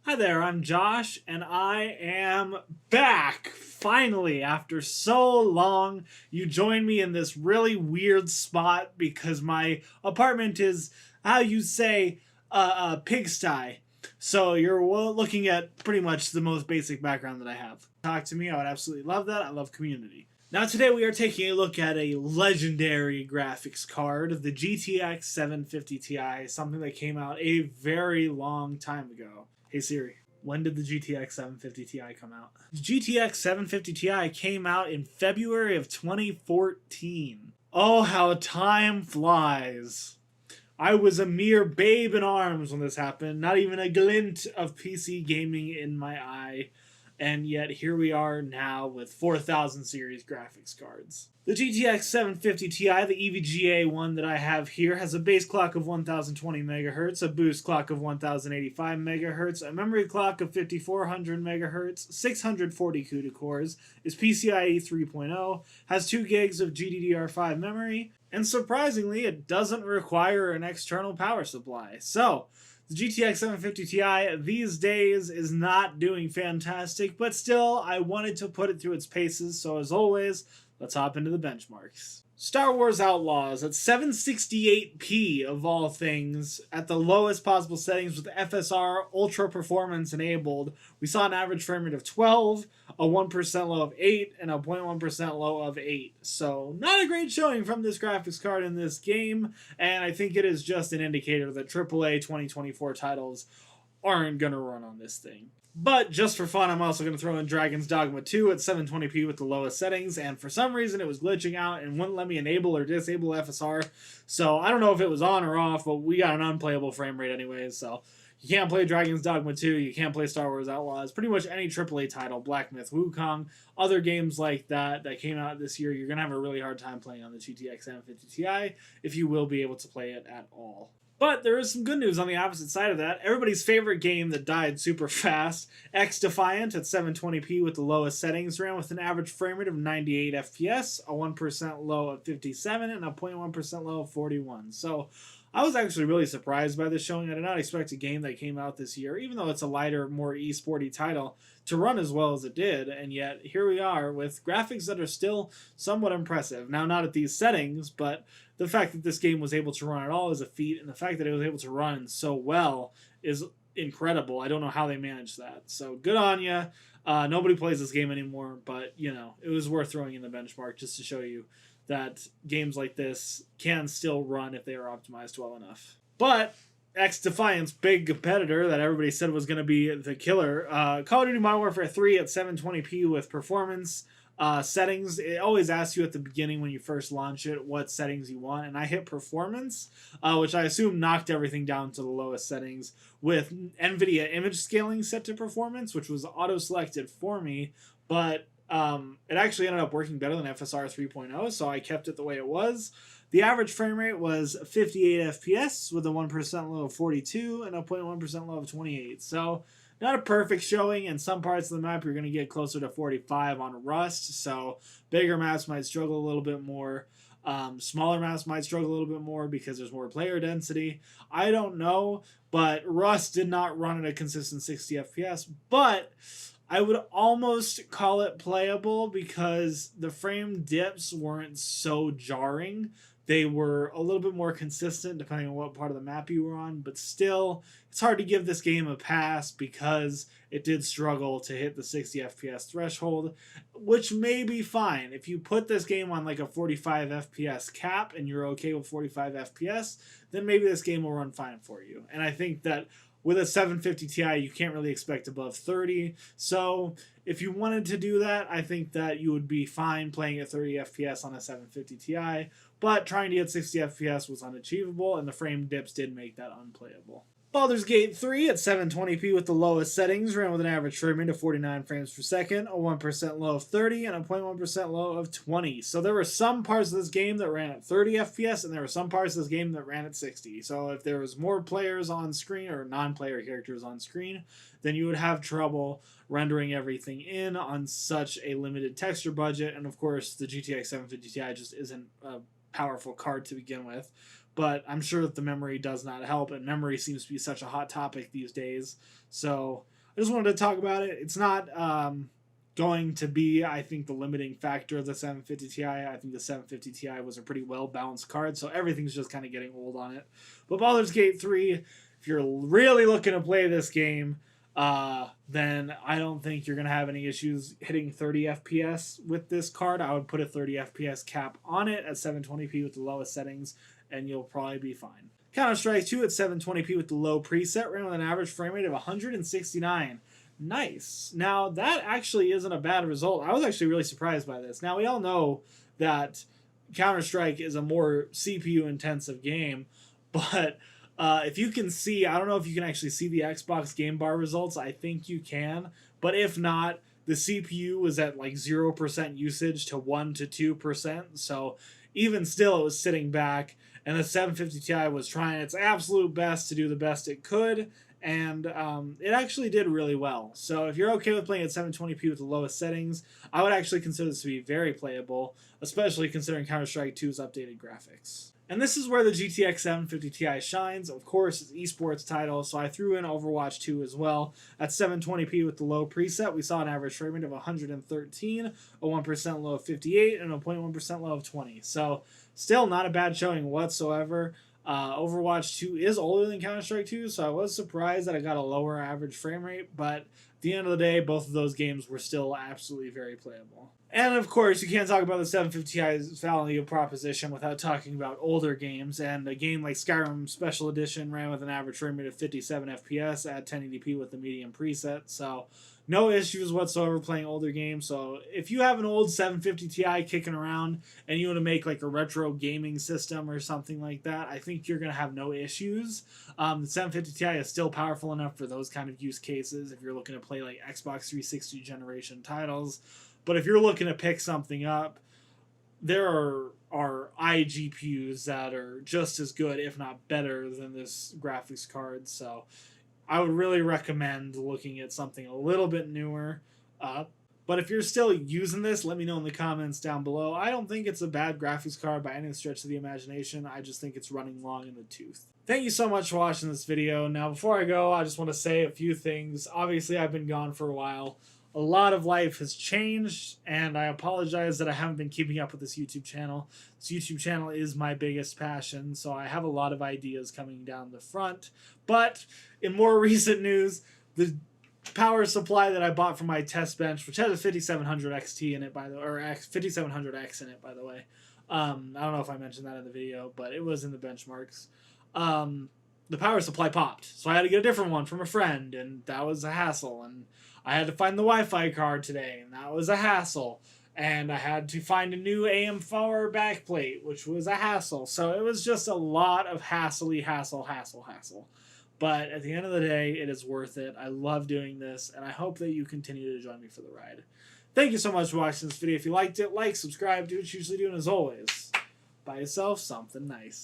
Hi there, I'm Josh, and I am back! Finally, after so long, you joined me in this really weird spot because my apartment is, how you say, a pigsty. So you're looking at pretty much the most basic background that I have. Talk to me, I would absolutely love that. I love community. Now today we are taking a look at a legendary graphics card, the GTX 750 Ti, something that came out a very long time ago. Hey Siri, when did the GTX 750 Ti come out? The GTX 750 Ti came out in February of 2014. Oh, how time flies. I was a mere babe in arms when this happened, not even a glint of PC gaming in my eye. And yet here we are now with 4000 series graphics cards. The GTX 750 Ti, the EVGA one that I have here, has a base clock of 1020 MHz, a boost clock of 1085 MHz, a memory clock of 5400 MHz, 640 CUDA cores, is PCIe 3.0, has 2 gigs of GDDR5 memory, and surprisingly, it doesn't require an external power supply. So, the GTX 750 Ti these days is not doing fantastic, but still, I wanted to put it through its paces, so as always, let's hop into the benchmarks. Star Wars Outlaws at 768p of all things, at the lowest possible settings with FSR Ultra Performance enabled. We saw an average frame rate of 12, a 1% low of 8, and a 0.1% low of 8. So not a great showing from this graphics card in this game, and I think it is just an indicator that AAA 2024 titles aren't going to run on this thing. But just for fun, I'm also going to throw in Dragon's Dogma 2 at 720p with the lowest settings, and for some reason it was glitching out and wouldn't let me enable or disable FSR, so I don't know if it was on or off, but we got an unplayable frame rate anyways, so you can't play Dragon's Dogma 2, you can't play Star Wars Outlaws, pretty much any AAA title, Black Myth Wukong, other games like that came out this year, you're going to have a really hard time playing on the GTX 750 Ti, if you will be able to play it at all. But there is some good news on the opposite side of that. Everybody's favorite game that died super fast, Defiance at 720p with the lowest settings, ran with an average frame rate of 98 FPS, a 1% low of 57, and a 0.1% low of 41. So I was actually really surprised by this showing. I did not expect a game that came out this year, even though it's a lighter, more esporty title, to run as well as it did, and yet here we are with graphics that are still somewhat impressive. Now, not at these settings, but the fact that this game was able to run at all is a feat, and the fact that it was able to run so well is incredible. I don't know how they managed that. So good on ya. Nobody plays this game anymore, but, you know, it was worth throwing in the benchmark just to show you that games like this can still run if they are optimized well enough. But Defiance, big competitor that everybody said was going to be the killer. Call of Duty Modern Warfare 3 at 720p with performance settings. It always asks you at the beginning when you first launch it what settings you want, and I hit performance, which I assume knocked everything down to the lowest settings with NVIDIA image scaling set to performance, which was auto-selected for me, but it actually ended up working better than FSR 3.0, so I kept it the way it was. The average frame rate was 58 FPS with a 1% low of 42 and a 0.1% low of 28. So not a perfect showing. In some parts of the map, you're going to get closer to 45 on Rust, so bigger maps might struggle a little bit more. Smaller maps might struggle a little bit more because there's more player density. I don't know, but Rust did not run at a consistent 60 FPS, but I would almost call it playable because the frame dips weren't so jarring. They were a little bit more consistent depending on what part of the map you were on, but still, it's hard to give this game a pass because it did struggle to hit the 60 FPS threshold, which may be fine. If you put this game on like a 45 FPS cap and you're okay with 45 FPS, then maybe this game will run fine for you. And I think that with a 750 Ti, you can't really expect above 30. So if you wanted to do that, I think that you would be fine playing at 30 FPS on a 750 Ti. But trying to get 60 FPS was unachievable, and the frame dips did make that unplayable. Baldur's Gate 3 at 720p with the lowest settings ran with an average frame rate of 49 frames per second, a 1% low of 30, and a 0.1% low of 20. So there were some parts of this game that ran at 30 FPS, and there were some parts of this game that ran at 60. So if there was more players on screen, or non-player characters on screen, then you would have trouble rendering everything in on such a limited texture budget. And of course, the GTX 750 Ti just isn't a powerful card to begin with. But I'm sure that the memory does not help, and memory seems to be such a hot topic these days. So I just wanted to talk about it. It's not going to be, I think, the limiting factor of the 750 Ti. I think the 750 Ti was a pretty well-balanced card, so everything's just kind of getting old on it. But Baldur's Gate 3, if you're really looking to play this game, then I don't think you're going to have any issues hitting 30 FPS with this card. I would put a 30 FPS cap on it at 720p with the lowest settings, and you'll probably be fine. Counter-Strike 2 at 720p with the low preset ran with an average frame rate of 169. Nice. Now, that actually isn't a bad result. I was actually really surprised by this. Now, we all know that Counter-Strike is a more CPU-intensive game, but if you can see, I don't know if you can actually see the Xbox Game Bar results. I think you can. But if not, the CPU was at like 0% usage to 1 to 2%. So even still, it was sitting back. And the 750 Ti was trying its absolute best to do the best it could. And it actually did really well. So if you're okay with playing at 720p with the lowest settings, I would actually consider this to be very playable, especially considering Counter-Strike 2's updated graphics. And this is where the GTX 750 Ti shines. Of course, it's esports title, so I threw in Overwatch 2 as well. At 720p with the low preset, we saw an average frame rate of 113, a 1% low of 58, and a 0.1% low of 20. So still not a bad showing whatsoever. Overwatch 2 is older than Counter-Strike 2, so I was surprised that I got a lower average frame rate, but at the end of the day, both of those games were still absolutely very playable. And of course, you can't talk about the 750 Ti's value proposition without talking about older games, and a game like Skyrim Special Edition ran with an average frame rate of 57 FPS at 1080p with the medium preset, so no issues whatsoever playing older games. So if you have an old 750 Ti kicking around and you want to make like a retro gaming system or something like that, I think you're going to have no issues. The 750 Ti is still powerful enough for those kind of use cases if you're looking to play like Xbox 360 generation titles. But if you're looking to pick something up, there are iGPUs that are just as good, if not better, than this graphics card. So I would really recommend looking at something a little bit newer. But if you're still using this, let me know in the comments down below. I don't think it's a bad graphics card by any stretch of the imagination. I just think it's running long in the tooth. Thank you so much for watching this video. Now, before I go, I just want to say a few things. Obviously, I've been gone for a while. A lot of life has changed, and I apologize that I haven't been keeping up with this YouTube channel. This YouTube channel is my biggest passion, so I have a lot of ideas coming down the front. But in more recent news, the power supply that I bought for my test bench, which has a 5700 XT in it, by the way, or 5700X in it, by the way. I don't know if I mentioned that in the video, but it was in the benchmarks. The power supply popped, so I had to get a different one from a friend, and that was a hassle. And I had to find the Wi-Fi card today, and that was a hassle. And I had to find a new AM4 backplate, which was a hassle. So it was just a lot of hassle. But at the end of the day, it is worth it. I love doing this, and I hope that you continue to join me for the ride. Thank you so much for watching this video. If you liked it, like, subscribe, do what you usually do, and as always, buy yourself something nice.